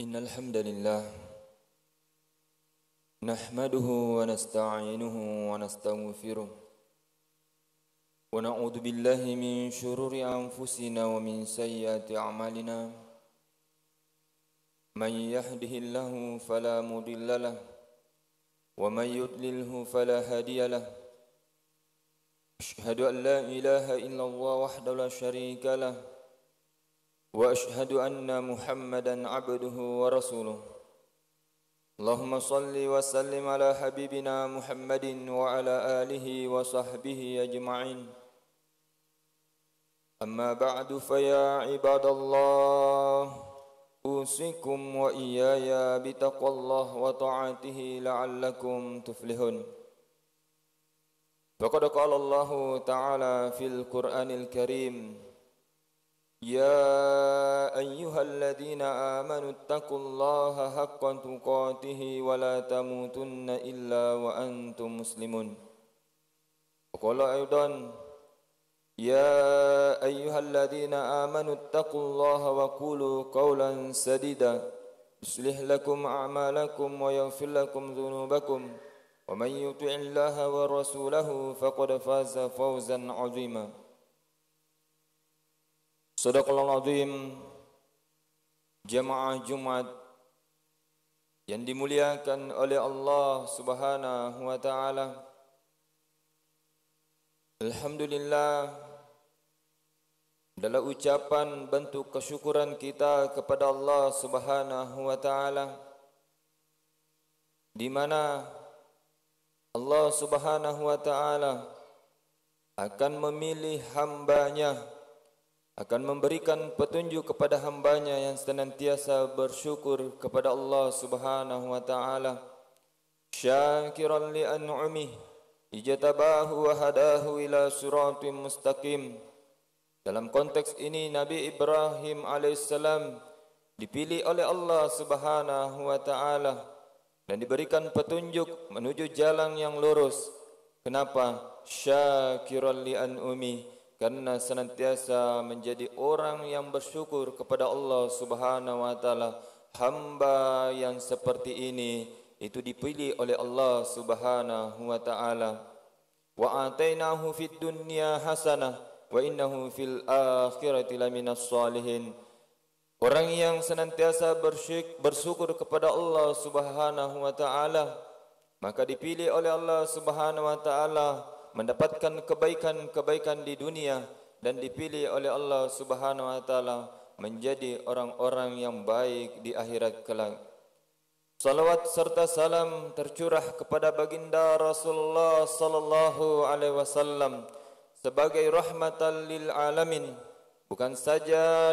إن الحمد لله نحمده ونستعينه ونستغفره ونعوذ بالله من شرور أنفسنا ومن سيئات أعمالنا من يهده الله فلا مضل له ومن يضلله فلا هادي له أشهد أن لا إله إلا الله وحده لا شريك له وأشهد أن محمدا عبده ورسوله اللهم صل وسلم على حبيبنا محمد وعلى آله وصحبه أجمعين أما بعد فيا عباد الله أوصيكم وإياي بتقوى الله وطاعته لعلكم تفلحون فقد قال الله تعالى في القرآن الكريم يا أيها الذين آمنوا اتقوا الله حق تقاته ولا تموتن إلا وأنتم مسلمون وقال أيضا يا أيها الذين آمنوا اتقوا الله وقولوا قولا سديدا يصلح لكم أعمالكم ويغفر لكم ذنوبكم ومن يطع الله ورسوله فقد فاز فوزا عظيما Sadaqallahul azim. Jamaah Jumat yang dimuliakan oleh Allah Subhanahu wa taala. Alhamdulillah, adalah ucapan bentuk kesyukuran kita kepada Allah Subhanahu wa taala, di mana Allah Subhanahu wa taala akan memilih hamba-Nya, akan memberikan petunjuk kepada hambanya yang senantiasa bersyukur kepada Allah Subhanahu wa taala, syakiran li an'umih ijtabahu wa hadahu ila siratim mustaqim. Dalam konteks ini Nabi Ibrahim alaihissalam dipilih oleh Allah Subhanahu wa taala dan diberikan petunjuk menuju jalan yang lurus. Kenapa? Syakiran li an'umih, karena senantiasa menjadi orang yang bersyukur kepada Allah Subhanahu wa taala. Hamba yang seperti ini itu dipilih oleh Allah Subhanahu wa taala. Wa atainahu fid dunya hasanah wa innahu fil akhirati laminas shalihin. Orang yang senantiasa bersyukur kepada Allah Subhanahu wa taala, maka dipilih oleh Allah Subhanahu wa taala mendapatkan kebaikan-kebaikan di dunia, dan dipilih oleh Allah Subhanahu wa taala menjadi orang-orang yang baik di akhirat kelak. Salawat serta salam tercurah kepada baginda Rasulullah sallallahu alaihi wasallam sebagai rahmatan lil alamin. Bukan saja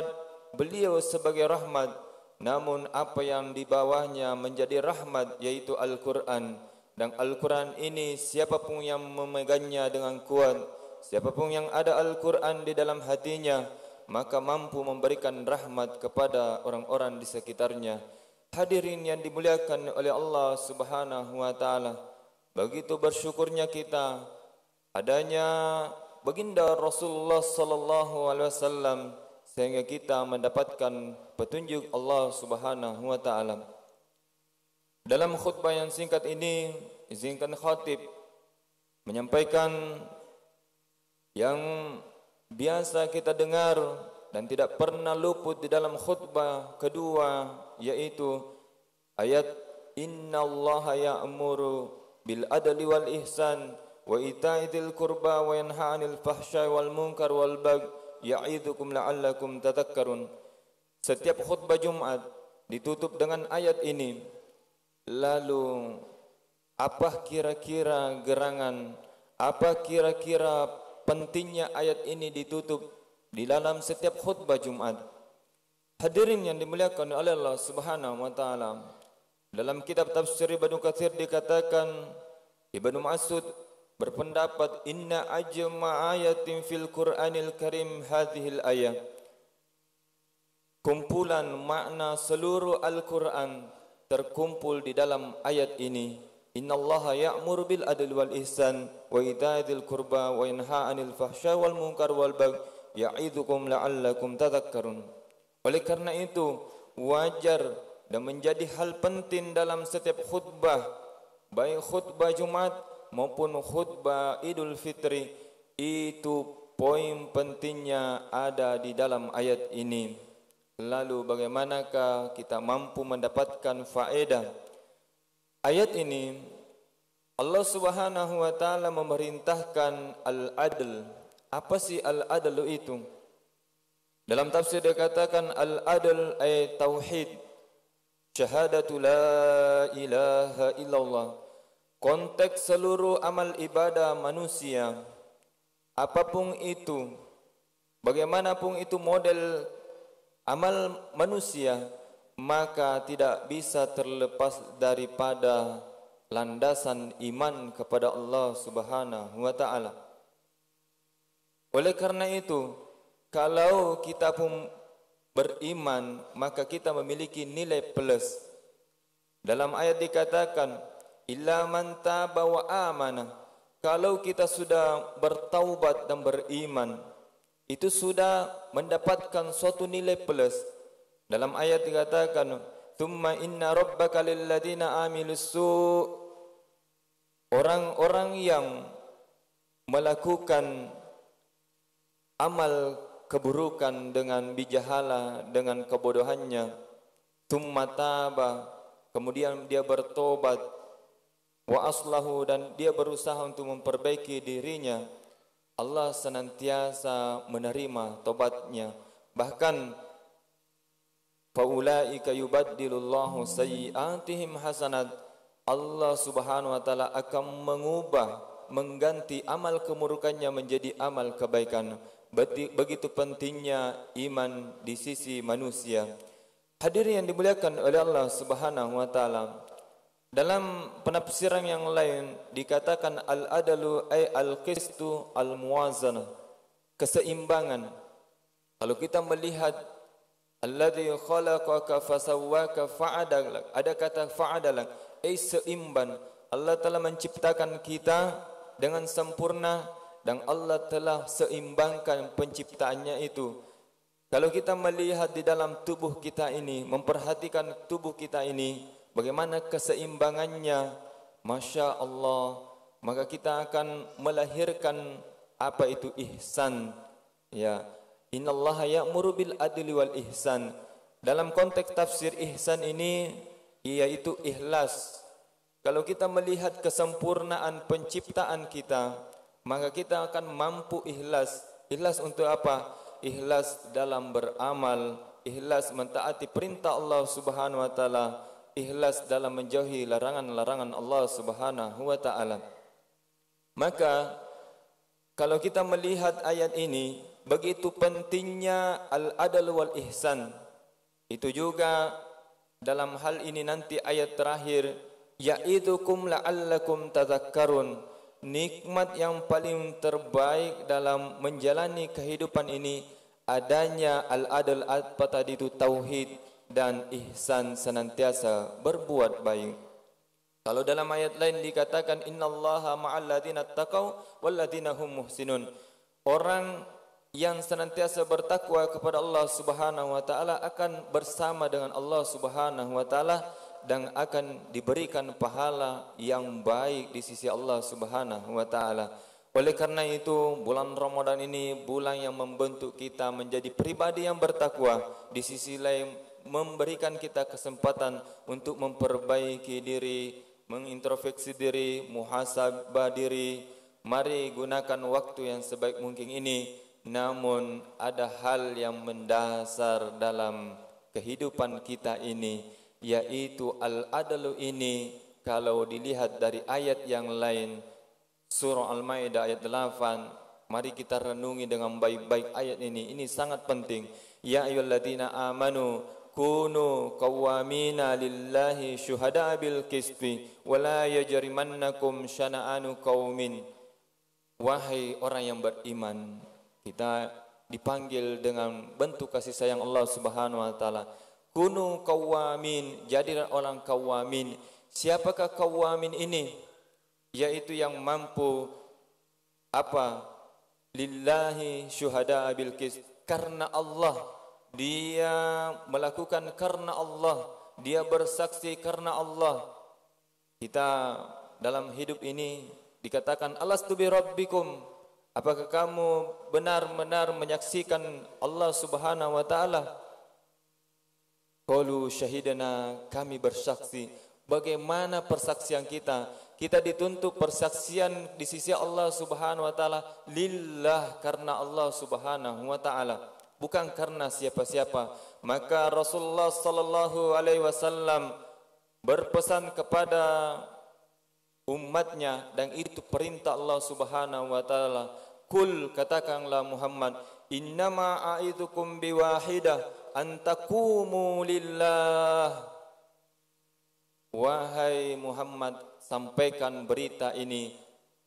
beliau sebagai rahmat, namun apa yang di bawahnya menjadi rahmat, yaitu Al-Qur'an. Dan Al-Quran ini siapapun yang memegangnya dengan kuat, siapapun yang ada Al-Quran di dalam hatinya, maka mampu memberikan rahmat kepada orang-orang di sekitarnya. Hadirin yang dimuliakan oleh Allah Subhanahu wa taala, begitu bersyukurnya kita adanya baginda Rasulullah sallallahu alaihi wasallam sehingga kita mendapatkan petunjuk Allah Subhanahu wa taala. Dalam khutbah yang singkat ini, izinkan khatib menyampaikan yang biasa kita dengar dan tidak pernah luput di dalam khutbah kedua, yaitu ayat innallaha ya'muru bil adli wal ihsan wa ita'i dzil qurba wa yanha 'anil fahsya'i wal munkar wal baghi ya'idzukum la'allakum tadhakkarun. Setiap khutbah Jumat ditutup dengan ayat ini. Lalu apa kira-kira gerangan, apa kira-kira pentingnya ayat ini ditutup di dalam setiap khutbah Jumat? Hadirin yang dimuliakan oleh Allah Subhanahu wa taala, dalam kitab tafsir Ibnu Katsir dikatakan, Ibnu Mas'ud berpendapat inna ajma ayatin fil Qur'anil Karim hadhil ayat. Kumpulan makna seluruh Al-Qur'an terkumpul di dalam ayat ini. Innallaha ya'muru bil adli wal ihsan wa ita'i dzil qurba wa yanha 'anil fahsya'i wal munkar wal baghi ya'idzukum la'allakum tadhakkarun. Oleh karena itu wajar dan menjadi hal penting dalam setiap khutbah, baik khutbah Jumat maupun khutbah Idul Fitri, itu poin pentingnya ada di dalam ayat ini. Lalu bagaimanakah kita mampu mendapatkan faedah? Ayat ini Allah Subhanahu wa taala memerintahkan al-adl. Apa sih al-adl itu? Dalam tafsir dikatakan al-adl ay tauhid, syahadatu la ilaha illallah. Konteks seluruh amal ibadah manusia, apapun itu, bagaimanapun itu model amal manusia, maka tidak bisa terlepas daripada landasan iman kepada Allah Subhanahu wa taala. Oleh karena itu, kalau kita pun beriman, maka kita memiliki nilai plus. Dalam ayat dikatakan, illa man taba wa amana. Kalau kita sudah bertaubat dan beriman, itu sudah mendapatkan suatu nilai plus. Dalam ayat dikatakan, thumma inna rabbaka lilladina amilus su'. Orang-orang yang melakukan amal keburukan dengan bijahala, dengan kebodohannya, thumma taba, kemudian dia bertobat, wa aslahu, dan dia berusaha untuk memperbaiki dirinya, Allah senantiasa menerima tobatnya. Bahkan faulaika yubaddilullahu sayyi'atihim hasanat. Allah Subhanahu wa taala akan mengganti amal kemurukannya menjadi amal kebaikan. Begitu pentingnya iman di sisi manusia. Hadirin yang dimuliakan oleh Allah Subhanahu wa taala, dalam penafsiran yang lain dikatakan al-adalu ay al-qistu al-muwazanah, keseimbangan. Kalau kita melihat alladzi khalaqaka fasawwaka fa'adalak, ada kata fa'adalak, ay seimbang. Allah telah menciptakan kita dengan sempurna dan Allah telah seimbangkan penciptaannya itu. Kalau kita melihat di dalam tubuh kita ini, memperhatikan tubuh kita ini, bagaimana keseimbangannya, Masya Allah, maka kita akan melahirkan apa itu ihsan. Ya, innallaha ya'muru bil adli wal ihsan. Dalam konteks tafsir ihsan ini, yaitu ikhlas. Kalau kita melihat kesempurnaan penciptaan kita, maka kita akan mampu ikhlas. Ikhlas untuk apa? Ikhlas dalam beramal, ikhlas mentaati perintah Allah Subhanahu wa taala, ikhlas dalam menjauhi larangan-larangan Allah Subhanahu wa taala. Maka kalau kita melihat ayat ini, begitu pentingnya al-adl wal ihsan. Itu juga dalam hal ini nanti ayat terakhir, ya'idukum la'allakum tadhakkarun. Nikmat yang paling terbaik dalam menjalani kehidupan ini adanya al-adl, apa tadi itu tauhid dan ihsan, senantiasa berbuat baik. Kalau dalam ayat lain dikatakan innallaha ma'al ladzina taqau wal ladzina hum muhsinun. Orang yang senantiasa bertakwa kepada Allah Subhanahu wa taala akan bersama dengan Allah Subhanahu wa taala dan akan diberikan pahala yang baik di sisi Allah Subhanahu wa taala. Oleh karena itu, bulan Ramadan ini bulan yang membentuk kita menjadi pribadi yang bertakwa. Di sisi lain memberikan kita kesempatan untuk memperbaiki diri, mengintrospeksi diri, muhasabah diri. Mari gunakan waktu yang sebaik mungkin ini. Namun ada hal yang mendasar dalam kehidupan kita ini, yaitu al-adlu ini. Kalau dilihat dari ayat yang lain, surah Al-Maidah ayat 8, mari kita renungi dengan baik-baik ayat ini. Ini sangat penting. Ya ayyuhalladzina amanu kunu qawwamina lillahi syuhada'a bil qisti wa la yajrimannakum syana'anu qaumin. Wahai orang yang beriman, kita dipanggil dengan bentuk kasih sayang Allah Subhanahu wa taala. Kunu qawwamin, jadilah orang qawwamin. Siapakah qawwamin ini? Yaitu yang mampu apa? Lillahi syuhada'a bil qist. Karena Allah, dia melakukan karena Allah, dia bersaksi karena Allah. Kita dalam hidup ini dikatakan alastu bi rabbikum, apakah kamu benar-benar menyaksikan Allah Subhanahu wa taala? Qalu syahidana, kami bersaksi. Bagaimana persaksian kita? Kita dituntut persaksian di sisi Allah Subhanahu wa taala lillah, karena Allah Subhanahu wa taala, bukan karena siapa-siapa. Maka Rasulullah sallallahu alaihi wasallam berpesan kepada umatnya, dan itu perintah Allah Subhanahu wa taala. Kul, katakanlah Muhammad, innama a'idzukum biwahidah an taqumu lillah. Wahai Muhammad, sampaikan berita ini,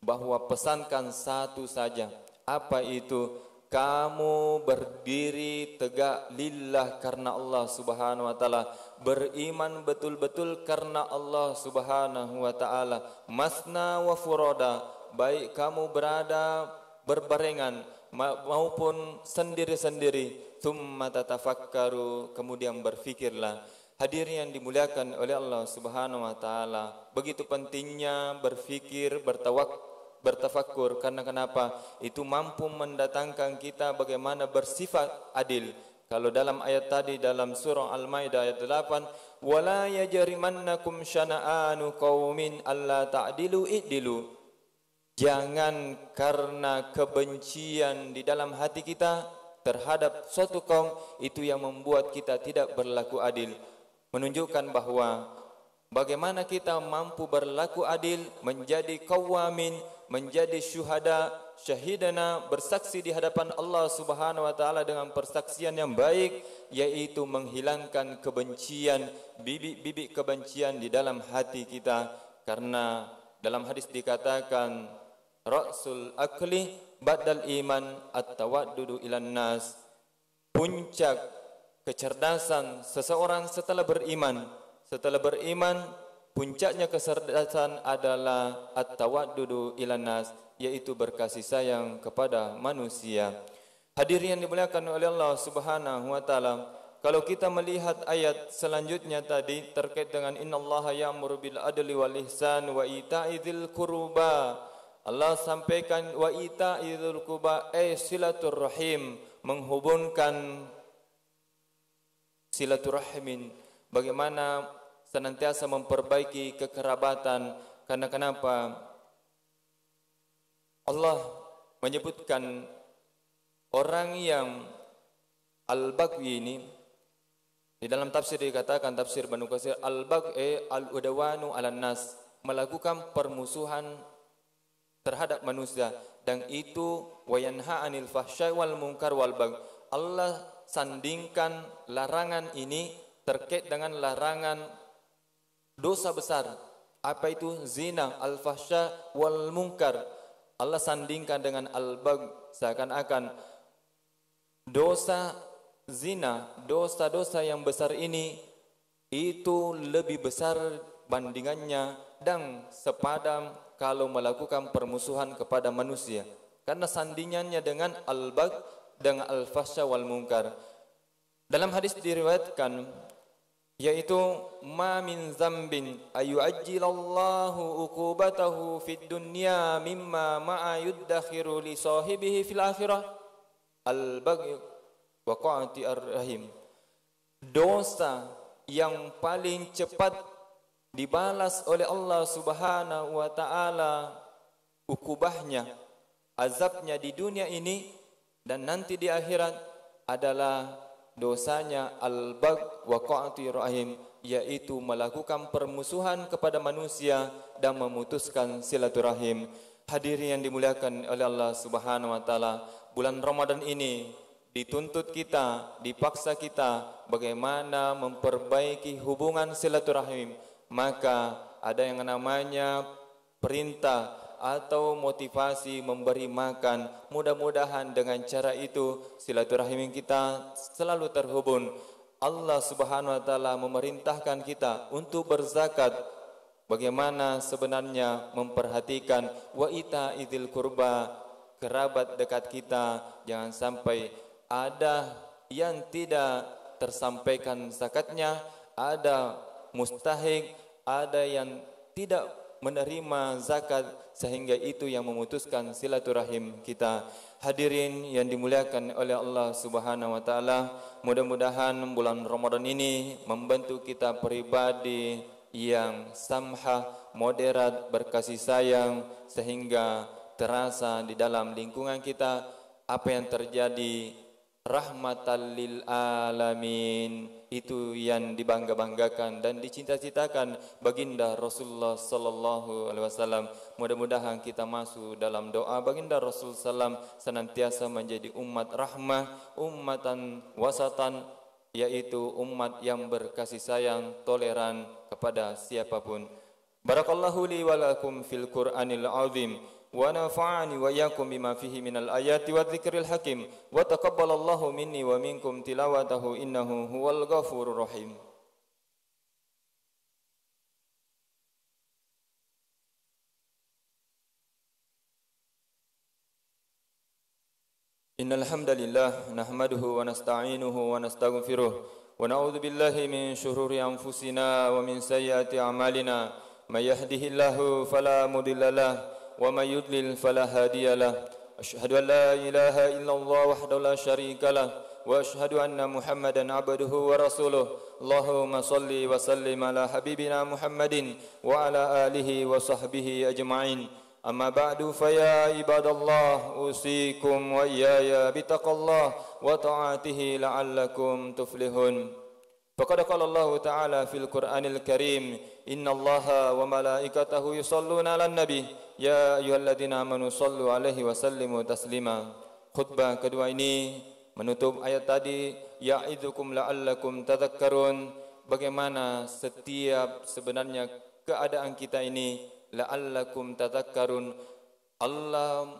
bahwa pesankan satu saja. Apa itu? Kamu berdiri tegak lillah, karena Allah Subhanahu wa taala, beriman betul-betul karena Allah Subhanahu wa taala, masna wa furoda, baik kamu berada berbarengan maupun sendiri-sendiri, tsumma tatafakkaru, kemudian berfikirlah. Hadirin yang dimuliakan oleh Allah Subhanahu wa taala, begitu pentingnya berfikir, bertafakkur. Karena kenapa? Itu mampu mendatangkan kita bagaimana bersifat adil. Kalau dalam ayat tadi dalam surah Al-Maidah ayat 8, wala yajrimannakum syana'anu qaumin alla ta'dilu i'dilu. Jangan karena kebencian di dalam hati kita terhadap suatu kaum itu yang membuat kita tidak berlaku adil. Menunjukkan bahwa bagaimana kita mampu berlaku adil, menjadi qawamin, menjadi syuhada, syahidana, bersaksi di hadapan Allah Subhanahu wa taala dengan persaksian yang baik, yaitu menghilangkan kebencian, bibit-bibit kebencian di dalam hati kita. Karena dalam hadis dikatakan ra'sul akli ba'dal iman at-tawaddudu ilan nas. Puncak kecerdasan seseorang setelah beriman, puncaknya kecerdasan adalah at-tawaddudu ilan nas, yaitu berkasih sayang kepada manusia. Hadirin yang dimuliakan oleh Allah Subhanahu wa taala, kalau kita melihat ayat selanjutnya tadi terkait dengan innallaha ya'muru bil adli wal ihsan wa ita'i dzil qurba, Allah sampaikan wa ita'i dzil qurba silaturrahim, menghubungkan silaturahmin, bagaimana senantiasa memperbaiki kekerabatan. Karena kenapa? Allah menyebutkan orang yang al-baghi ini, di dalam tafsir dikatakan, tafsir Banu Katsir, al-baghi al-udawanu 'alan nas, melakukan permusuhan terhadap manusia, dan itu wa yanha 'anil fahsya'i wal munkar wal baghi. Allah sandingkan larangan ini terkait dengan larangan dosa besar. Apa itu? Zina, al-fahsya wal munkar. Allah sandingkan dengan al-bagh, seakan-akan dosa zina, dosa-dosa yang besar ini itu lebih besar bandingannya dan sepadan kalau melakukan permusuhan kepada manusia. Karena sandingannya dengan al-bagh dengan al-fahsya wal munkar. Dalam hadis diriwayatkan, yaitu ma min zambin ayu'ajjilallahu uqubatahu fid dunya mimma ma'a yuddakhiru li sahibihi fil akhirah al-baghy wa qa'ati ar-rahim. Dosa yang paling cepat dibalas oleh Allah Subhanahu wa taala ukubahnya, azabnya di dunia ini dan nanti di akhirat adalah dosanya al-bagh wa qa'ati rahim, yaitu melakukan permusuhan kepada manusia dan memutuskan silaturahim. Hadirin yang dimuliakan oleh Allah Subhanahu wa taala, bulan Ramadan ini dituntut kita, dipaksa kita bagaimana memperbaiki hubungan silaturahim. Maka ada yang namanya perintah atau motivasi memberi makan. Mudah-mudahan dengan cara itu silaturahim kita selalu terhubung. Allah Subhanahu wa taala memerintahkan kita untuk berzakat. Bagaimana sebenarnya memperhatikan wa ita'idzil qurba, kerabat dekat kita. Jangan sampai ada yang tidak tersampaikan zakatnya, ada mustahik, ada yang tidak menerima zakat, sehingga itu yang memutuskan silaturahim kita. Hadirin yang dimuliakan oleh Allah Subhanahu wa taala, mudah-mudahan bulan Ramadan ini membentuk kita pribadi yang samha, moderat, berkasih sayang, sehingga terasa di dalam lingkungan kita apa yang terjadi rahmatan lil alamin, itu yang dibangga-banggakan dan dicita-citakan baginda Rasulullah sallallahu alaihi wasallam. Mudah-mudahan kita masuk dalam doa baginda Rasul sallam senantiasa menjadi umat rahmah, ummatan wasatan, yaitu umat yang berkasih sayang, toleran kepada siapapun. Barakallahu li wa lakum fil Qur'anil azim wa nafa'ani wa iyyakum bima fihi minal ayati wa dzikril hakim wa taqabbalallahu minni wa minkum tilawatahu innahu huwal ghafurur rahim. Innal hamdalillah nahmaduhu wa nasta'inuhu wa nastaghfiruh wa na'udzu billahi min shururi anfusina wa min sayyiati a'malina. May yahdihillahu fala mudilla lahu wa may yudlil fala hadiya lahu. Asyhadu an la ilaha illallah wahdahu la syarika lahu wa asyhadu anna Muhammadan abduhu wa rasuluh. Allahumma salli wa sallim ala habibina Muhammadin wa ala alihi wa sahbihi ajma'in. Amma ba'du fa ya ibadallah usikum wa iyaya bitaqallah wa ta'atihi la'allakum tuflihun. Faqad qala Allah Ta'ala fil Qur'anil Karim, innallaha wa malaikatahu yusholluna 'alan nabi ya ayyuhalladzina amanu shallu 'alaihi wa sallimu taslima. Khutbah kedua ini menutup ayat tadi, ya'idzukum la'allakum tadhakkarun. Bagaimana setiap sebenarnya keadaan kita ini, la'allakum tadhakkarun. Allah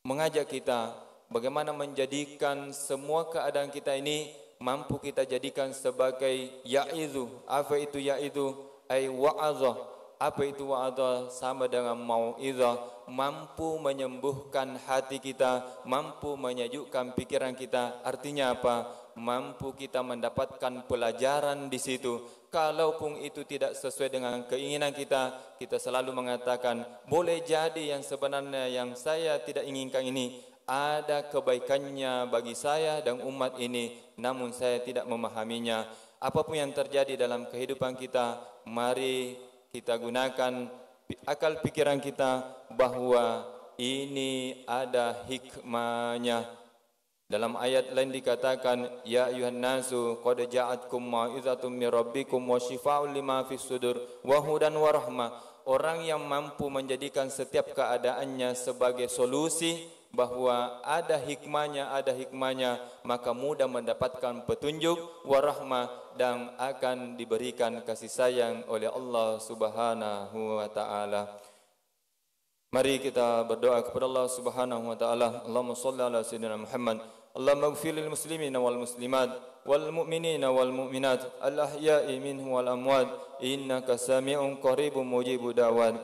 mengajak kita bagaimana menjadikan semua keadaan kita ini mampu kita jadikan sebagai ya'idzu. Apa itu ya'idzu? Ai wa'adzah. Apa itu wa'adzah? Sama dengan mau'izah, mampu menyembuhkan hati kita, mampu menyejukkan pikiran kita. Artinya apa? Mampu kita mendapatkan pelajaran di situ. Kalaupun itu tidak sesuai dengan keinginan kita, kita selalu mengatakan, boleh jadi yang sebenarnya yang saya tidak inginkan ini ada kebaikannya bagi saya dan umat ini, namun saya tidak memahaminya. Apapun yang terjadi dalam kehidupan kita, mari kita gunakan akal pikiran kita bahwa ini ada hikmahnya. Dalam ayat lain dikatakan, ya ayuhan nasu qad ja'atkum mau'izatum mir rabbikum wa shifaa'un lima fis sudur wa hudan wa rahmah. Orang yang mampu menjadikan setiap keadaannya sebagai solusi, bahwa ada hikmahnya, maka mudah mendapatkan petunjuk, warahmah, dan akan diberikan kasih sayang oleh Allah Subhanahu wa taala. Mari kita berdoa kepada Allah Subhanahu wa taala. Allahumma shalli ala sayyidina Muhammad. Allahumma ighfir lil muslimina wal muslimat wal mu'minina wal mu'minat al ahya'i minhum wal amwat innaka sami'un qaribun mujibud da'wat.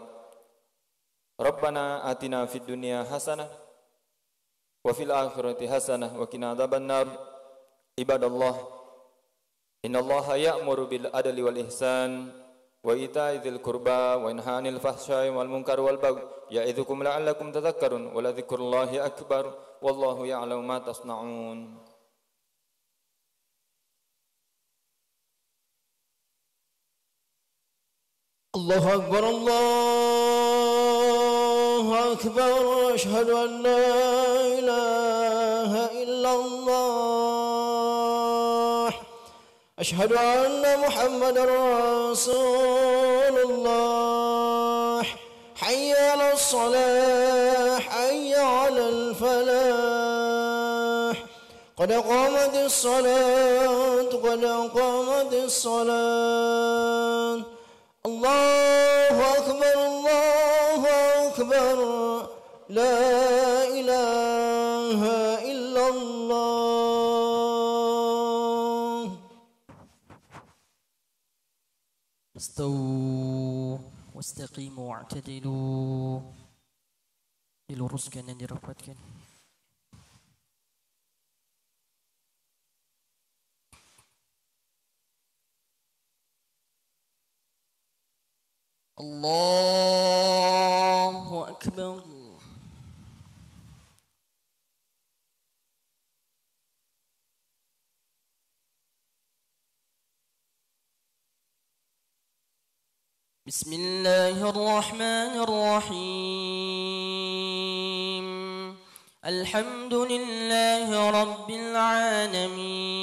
Rabbana atina fid dunya hasanah wa fil akhirati hasanah wa qina adzabannar. Ibadallah, innallaha ya'muru bil adli wal ihsan wa ita'i dzil qurba wa yanha 'anil fahsya'i wal munkari wal baghi ya'idzukum la'allakum tadhakkarun wa la dzikrullahi akbar wallahu ya'lamu ma tasna'un. Allahu akbar, Allahu akbar, asyhadu an la ilaha illallah, asyhadu anna Muhammadar Rasulullah. Hayya 'alas shalah, hayya 'alal falah. Qad qamatis salat, qad qamatis salat. Allahu akbar, Allahu akbar, la ilaha illallah. Istawu wastaqimu wa'tadilu. Diluruskan dan dirapatkan. الله أكبر. بسم الله الرحمن الرحيم. الحمد لله رب العالمين